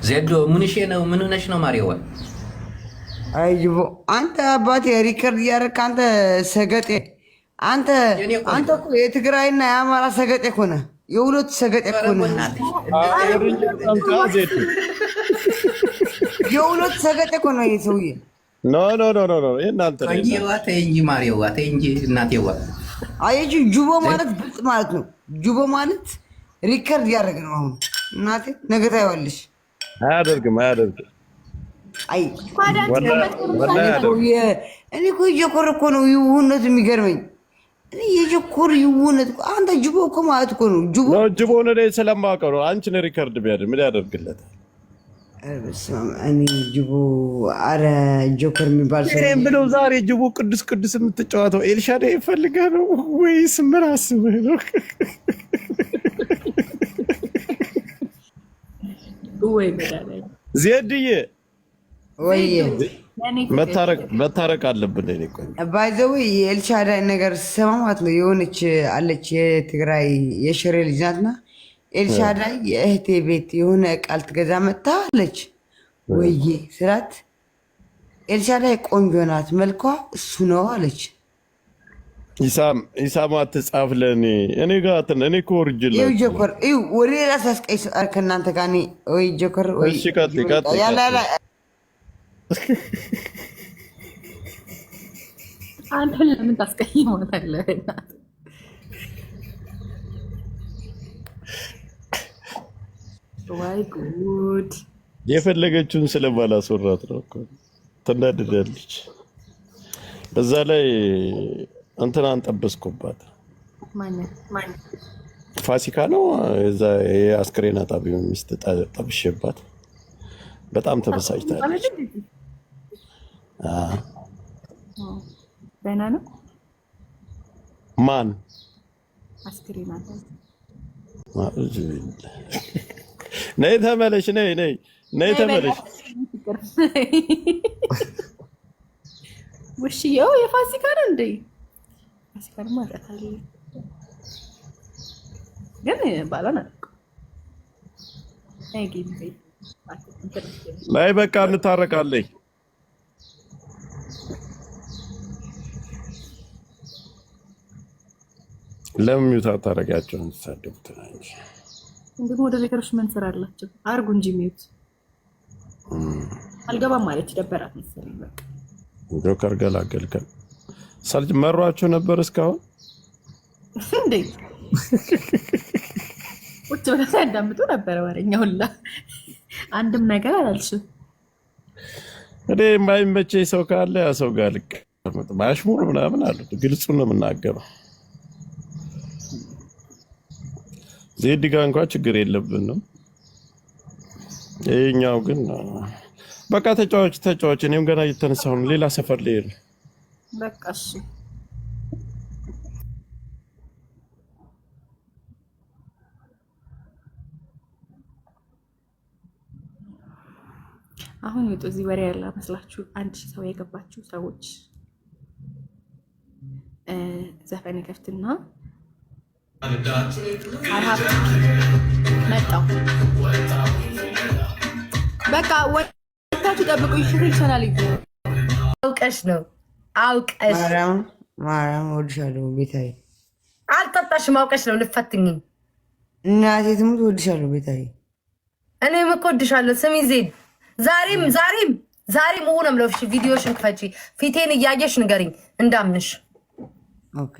ዜዶ ምንሽ ነው? ምን ሆነሽ ነው ማሪዋ? አይጅቦ አንተ አባቴ ሪከርድ እያደረክ አንተ ሰገጤ አንተ እኮ የትግራይና የአማራ ሰገጤ እኮ ነህ። የሁለቱ ሰገጤ እኮ ነህ። የሁለቱ ሰገጤ እኮ ነው ይሄ ሰውዬ። ኖ ኖ ኖ ኖ እናንተ ተይ እንጂ ማሪዋ ተይ እንጂ እናቴዋ። አየች ጁቦ ማለት ብልጥ ማለት ነው። ጁቦ ማለት ሪከርድ እያደረገ ነው። አሁን እናቴ ነገ ታይዋለሽ። አያደርግም። አይ እኔ እኮ እየኮረኮ ነው ይሁነት የሚገርመኝ። እኔ የጀኮር ይሁነት አንተ ጅቦ እኮ ማለት እኮ ነው። ጅቦ ነው ላይ ስለማውቀው ነው። አንቺን ሪከርድ ቢያደርግ ምን ያደርግለታል? እኔ ጅቦ አረ ጆከር የሚባል ሰው እኔም ብለው ዛሬ ጅቦ ቅዱስ ቅዱስ የምትጫወተው ኤልሻዳይ ይፈልገህ ነው ወይስ ምን አስበህ ነው? ወይ በዳላይ ዜድዬ ወይ መታረቅ አለብን። እኔ ቆይ ባይዘው የኤልሻዳይ ነገር ሰማ ማለት ነው። የሆነች አለች የትግራይ የሽሬ ልጅ ናትና ኤልሻዳይ የእህቴ ቤት የሆነ ቃል ትገዛ መጣ አለች። ወይዬ ስላት ኤልሻዳይ ቆንጆ ናት መልኳ እሱ ነው አለች። ኢሳም አትጻፍ ለእኔ እኔ ጋር እኔ እኮ ወርጅላ ይኸው ጆከር ይኸው ወደ ሌላ ሳስቀይ ከእናንተ ጋር እኔ ወይ ጆከር ወይ እሺ ቀጥ አንተ ለምን ታስቀይማታለህ? ወይ ጉድ! የፈለገችውን ስለማላስወራት ነው እኮ ትናደዳለች። በዛ ላይ እንትናን ጠበስኩባት። ማን ፋሲካ ነው እዛ የአስክሬን አጣቢው ሚስት ጠብሼባት በጣም ተበሳጭታለች። ደህና ነው ማን አስክሬን አጣ? ነይ ተመለሽ፣ ነይ ተመለሽ። ውሽዬው የፋሲካ ነው እንዴ? ፋሲካ ማለት አለ ግን ባላና አይ ጌም ላይ በቃ እንታረቃለኝ። ለምን ሚውት አታረጋቸውን? ተሳደቡት እንጂ እንዴ ሞዴሬተሮች ምን ስራ አላቸው? አርጉ እንጂ ሚውት አልገባም ማለት ደበራት መሰለኝ። በቃ ጆከር ገላገልከን። ሰልጅ መሯቸው ነበር እስካሁን እንዴ ወጥ ወደ ሳዳምጡ ነበር ወሬኛ ሁላ አንድም ነገር አላልሽም። እኔ የማይመቸኝ ሰው ካለ ያ ሰው ጋር ልክ ማሽሙር ምናምን አሉት። ግልጹን ነው የምናገረው። ዜድ ጋር እንኳን ችግር የለብንም። ይሄኛው ግን በቃ ተጫዋች እኔም ገና እየተነሳሁ ነው። ሌላ ሰፈር ልሄድ ነው። በቃ እሺ አሁን ወጡ። እዚህ ወሬ ያለ መስላችሁ 1000 ሰው የገባችሁ ሰዎች ዘፈን ከፍትና መጣው በቃ ወጣችሁ ጠብቁ። ይሽልሻል አውቀሽ ነው አውቀሽ ማርያም ወድሻለሁ ቤታዬ። አልጠጣሽም አውቀሽ ነው ልፈትኝ። እናቴ ትሙት ወድሻለሁ ቤታዬ። እኔም እኮ ወድሻለሁ። ስሚ ዜድ ዛሬም ሆነም ለፍሽ ቪዲዮሽን ክፈቺ። ፊቴን እያየሽ ንገሪኝ እንዳምንሽ። ኦኬ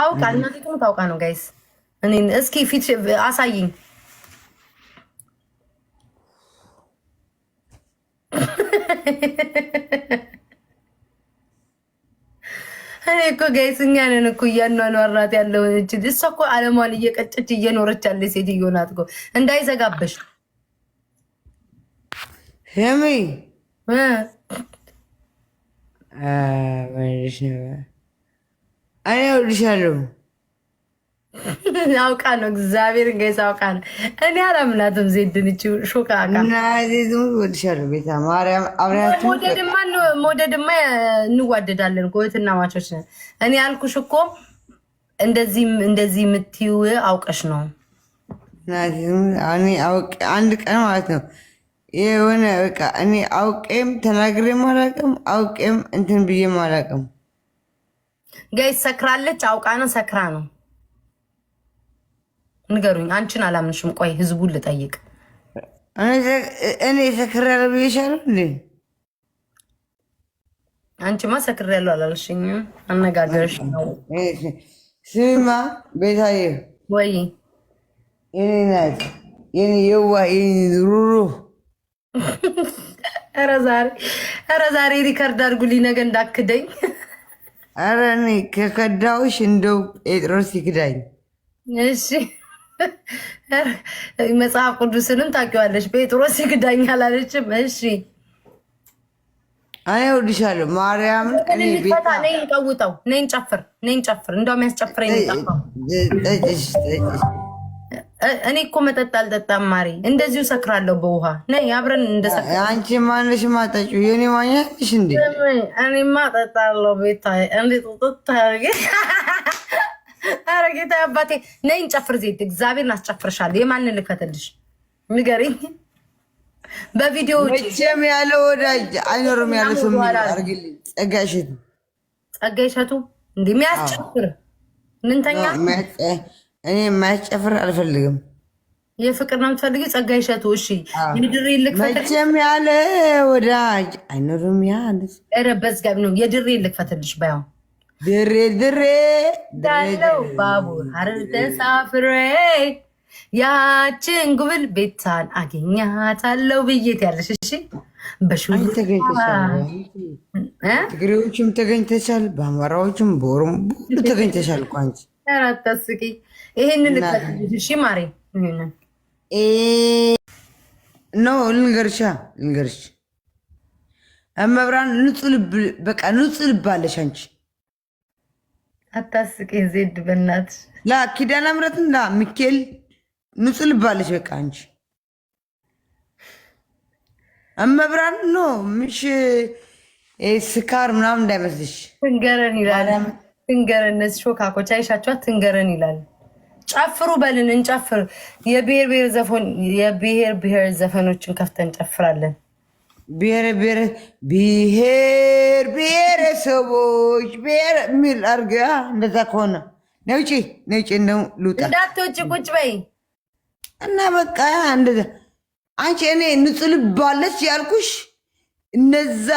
አውቃ እናቴ ትሙት አውቃ ነው ጋይስ። እኔ እስኪ ፊት አሳይኝ። እኔ እኮ ጋይስ እኛ ነን እኮ እያኗኗራት ያለው እንጂ እሷ እኮ አለሟን እየቀጨች እየኖረች ያለ ሴትዮ ናት እኮ። እንዳይዘጋበሽ ሄሚ እኔ እወድሻለሁ። አውቃ ነው እግዚአብሔር ጋይስ አውቃ ነው። እኔ አላምናትም ዜድን እቺ ሾካካ ወድሻለሁ ቤታ ማርያም። አብራችሁ መውደድማ እንዋደዳለን እኮ እህትና ማቾች ነን። እኔ ያልኩሽ እኮ እንደዚህ የምትይው አውቀሽ ነው። እኔ አውቄ አንድ ቀን ማለት ነው የሆነ በቃ እኔ አውቄም ተናግሬም አላውቅም፣ አውቄም እንትን ብዬም አላውቅም። ጋይ ሰክራለች፣ አውቃ ነው ሰክራ ነው? ንገሩኝ። አንቺን አላምንሽም። ቆይ ህዝቡን ልጠይቅ። እኔ ሰክሬያለሁ ብዬሻለሁ እንዴ? አንቺማ ሰክሬያለሁ አላልሽኝም። አነጋገርሽ ነው። ስማ ቤታዬ፣ ወይ የኔ ናት፣ የኔ የዋህ፣ የኔ ሩሩ። ኧረ ዛሬ ሪከርድ አድርጉልኝ፣ ነገ እንዳክደኝ። ኧረ እኔ ከከዳውሽ እንደው ጴጥሮስ ይክዳኝ። እሺ መጽሐፍ ቅዱስንም ታውቂዋለሽ። ጴጥሮስ ይክዳኝ አላለችም? እሺ እኔ እወድሻለሁ ማርያምን። እኔ ቤታ ነኝ፣ ቀውጠው ነኝ፣ ጨፍር ነኝ፣ ጨፍር። እንደውም ያስጨፍረኝ ነው። እኔ እኮ መጠጥ አልጠጣም ማሪ፣ እንደዚሁ ሰክራለሁ በውሃ። ነይ አብረን እንደሰክራ። አንቺ ማነሽ ማጠጪው? የኔ ማኛሽ እንዴ? እኔማ እጠጣለሁ ቤታ። እንዴት ጥጥታ ያርገ አረጌታ አባቴ። ነይ እንጨፍር። ዜድ እግዚአብሔርን አስጨፍርሻለሁ። የማንን ልክፈትልሽ ንገሪኝ። በቪዲዮ መቼም ያለ ወዳጅ አይኖርም ያለ ሰው አርግልኝ። ጸጋይ እሸቱ፣ ጸጋይ እሸቱ እንዴ የሚያስጨፍር ምንተኛ? እኔ የማያስጨፍር አልፈልግም። የፍቅር ነው የምትፈልጊው? ጸጋይ እሸቱ። እሺ የድሬ ልክፈትልሽ። መቼም ያለ ወዳጅ አይኖርም ያለ ኧረ በዝጋቢ ነው። የድሬ ልክፈትልሽ። ባያው ድሬ ድሬ ዳለው ባቡር ሀረር ተሳፍሬ ያችን ጉብል ቤታን አገኛታለሁ ብዬት ያለሽ። እሺ ትግሬዎችም ተገኝተሻል፣ በአማራዎችም በኦሮሞ ተገኝተሻል እኮ አንቺ። ኧረ አታስቂ። ይሄንን ልክፈትልሽ። እሺ ማሬ ኖ ልንገርሽ እመብራን ንጹህ ልብ፣ በቃ ንጹህ ልብ አለሽ አንቺ። አታስቂ ዜድ በእናትሽ። ላ ኪዳነ ምሕረትን ላ ሚካኤል ንጹህ ልብ አለሽ በቃ አንቺ እመብራን። ኖ ምሽ ስካር ምናምን እንዳይመስልሽ። ትንገረን ይላል። ትንገረን። እነዚህ ሾካኮች አይሻቸዋ። ትንገረን ይላል። ጨፍሩ በልን እንጨፍር። የብሔር ብሔር ዘፈኖችን ከፍተን እንጨፍራለን። ብሔር ብሔረሰቦች ብሔር የሚል አድርጋ። እንደዛ ከሆነ ነውጪ እንደው ልውጣ። እንዳትወጪ ቁጭ በይ እና በቃ እንደዛ። አንቺ እኔ ንጹህ ልብ አለች ያልኩሽ እነዛ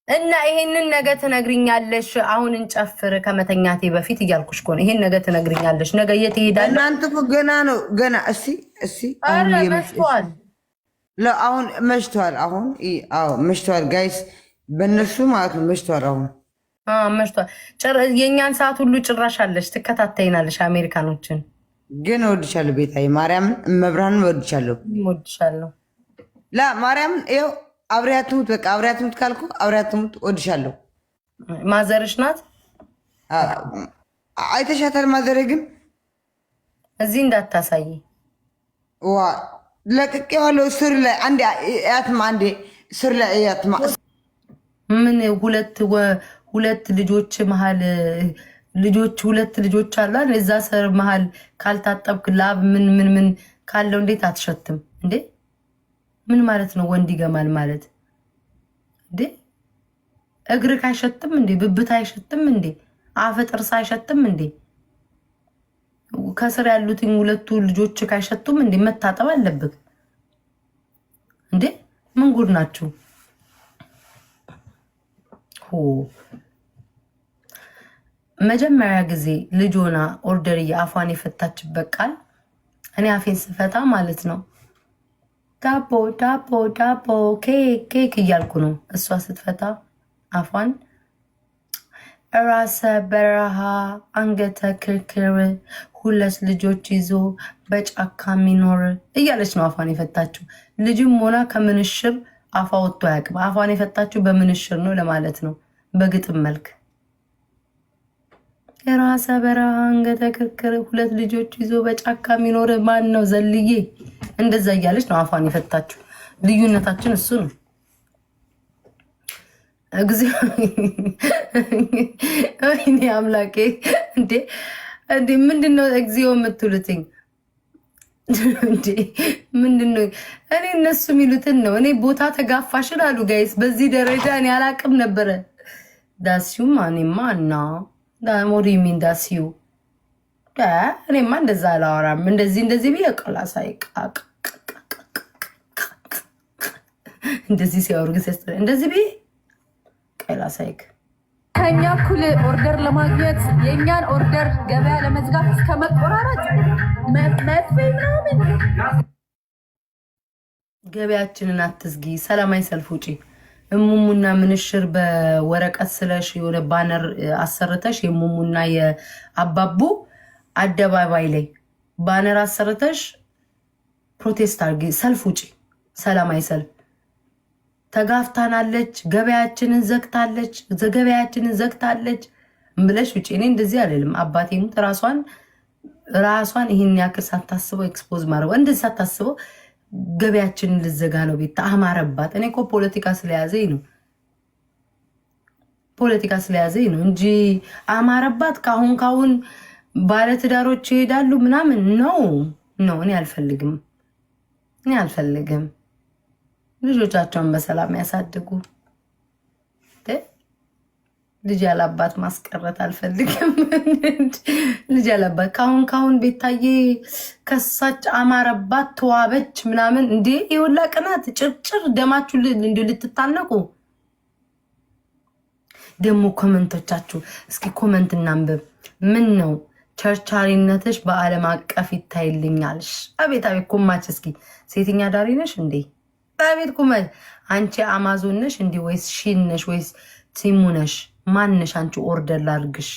እና ይሄንን ነገ ትነግሪኛለሽ። አሁን እንጨፍር ከመተኛቴ በፊት እያልኩሽ ከሆነ ይሄን ነገ ትነግሪኛለሽ። ነገ የት ይሄዳል? እናንተ እኮ ገና ነው ገና። እስኪ መሽቷል። አሁን መሽቷል። አሁን መሽቷል ጋይስ፣ በእነሱ ማለት ነው መሽቷል። አሁን መሽቷል። የእኛን ሰዓት ሁሉ ጭራሽ አለሽ፣ ትከታተይናለሽ አሜሪካኖችን። ግን እወድሻለሁ ቤታዬ፣ ማርያምን እመብርሃንን እወድሻለሁ። እወድሻለሁ ማርያምን። ይኸው አብሬያት ትሙት፣ በቃ አብሬያት ትሙት ካልኩ አብሬያት ትሙት። እወድሻለሁ። ማዘርሽ ናት። አይተሻታል? ማዘሬ ግን እዚህ እንዳታሳይ። ዋ ለቅቄዋለሁ። ስር ላይ አንዴ ያትማ፣ አንዴ ስር ላይ ያትማ። ምን ሁለት ልጆች መሀል ሁለት ልጆች አሏል። እዛ ስር መሀል ካልታጠብክ ላብ ምን ካለው እንዴት አትሸትም እንዴ? ምን ማለት ነው? ወንድ ይገማል ማለት እንዴ? እግርህ አይሸትም እንዴ? ብብት አይሸትም እንዴ? አፈ ጥርስ አይሸትም እንዴ? ከስር ያሉትን ሁለቱ ልጆች አይሸቱም እንዴ? መታጠብ አለብህ እንዴ? ምን ጉድ ናችሁ? መጀመሪያ ጊዜ ልጆና ኦርደር አፏን የፈታችበት ቃል እኔ አፌን ስፈታ ማለት ነው ዳቦ ዳቦ ዳቦ ኬክ ኬክ እያልኩ ነው። እሷ ስትፈታ አፏን ራሰ በረሃ አንገተ ክርክር ሁለት ልጆች ይዞ በጫካ የሚኖር እያለች ነው አፏን የፈታችው። ልጅም ሆና ከምንሽር አፏ ወጥቶ አያውቅም። አፏን የፈታችው በምንሽር ነው ለማለት ነው፣ በግጥም መልክ የራሰ በረሃ አንገተ ክርክር ሁለት ልጆች ይዞ በጫካ የሚኖር ማን ነው ዘልዬ? እንደዛ እያለች ነው አፏን የፈታችው። ልዩነታችን እሱ ነው። ወይኔ አምላኬ! እንዴ ምንድነው እግዚኦ የምትሉትኝ? እንዴ ምንድነው? እኔ እነሱ የሚሉትን ነው። እኔ ቦታ ተጋፋሽን አሉ ጋይስ። በዚህ ደረጃ እኔ አላቅም ነበረ። ዳሲዩ ማኔማ እና ሞሪሚን ዳሲዩ እኔማ እንደዛ አላወራም። እንደዚህ ብዬ ቀላሳይቃቅ እንደዚህ ሲያወሩ ግን እንደዚህ ብዬ ቀላሳይክ ከኛ እኩል ኦርደር ለማግኘት የእኛን ኦርደር ገበያ ለመዝጋት እስከ መቆራረጥ መጥፌ ምናምን። ገበያችንን አትዝጊ። ሰላማዊ ሰልፍ ውጪ። እሙሙና ምንሽር በወረቀት ስለሽ የሆነ ባነር አሰርተሽ የሙሙና የአባቡ አደባባይ ላይ ባነር አሰርተሽ ፕሮቴስት አድርጊ። ሰልፍ ውጪ። ሰላማዊ ሰልፍ። ተጋፍታናለች፣ ገበያችንን ዘግታለች ብለሽ ውጪ። እኔ እንደዚህ አይደለም። አባቴ ሙት ራሷን ይህን ያክል ሳታስበው ኤክስፖዝ ማድረግ እንደዚህ ሳታስበው ገበያችንን ልዘጋ ነው። ቤት አማረባት። እኔ እኮ ፖለቲካ ስለያዘኝ ነው እንጂ አማረባት። ካሁን ባለትዳሮች ይሄዳሉ ምናምን ነው። እኔ አልፈልግም። ልጆቻቸውን በሰላም ያሳድጉ። ልጅ ያላባት ማስቀረት አልፈልግም። ልጅ ያላባት ካሁን ቤታዬ ከሳች አማረባት ተዋበች ምናምን እንዴ የወላ ቅናት ጭርጭር ደማችሁ ልትታነቁ ደግሞ ኮመንቶቻችሁ እስኪ ኮመንት እናንብብ። ምን ነው ቸርቻሪነትሽ በዓለም አቀፍ ይታይልኛልሽ። አቤት ኩማች እስኪ ሴተኛ ዳሪ ነሽ እንዴ? አቤት ኩማች አንቺ አማዞን ነሽ እንዴ? ወይስ ሺን ነሽ? ወይስ ሲሙ ነሽ? ማንሽ አንቺ ኦርደር ላርግሽ?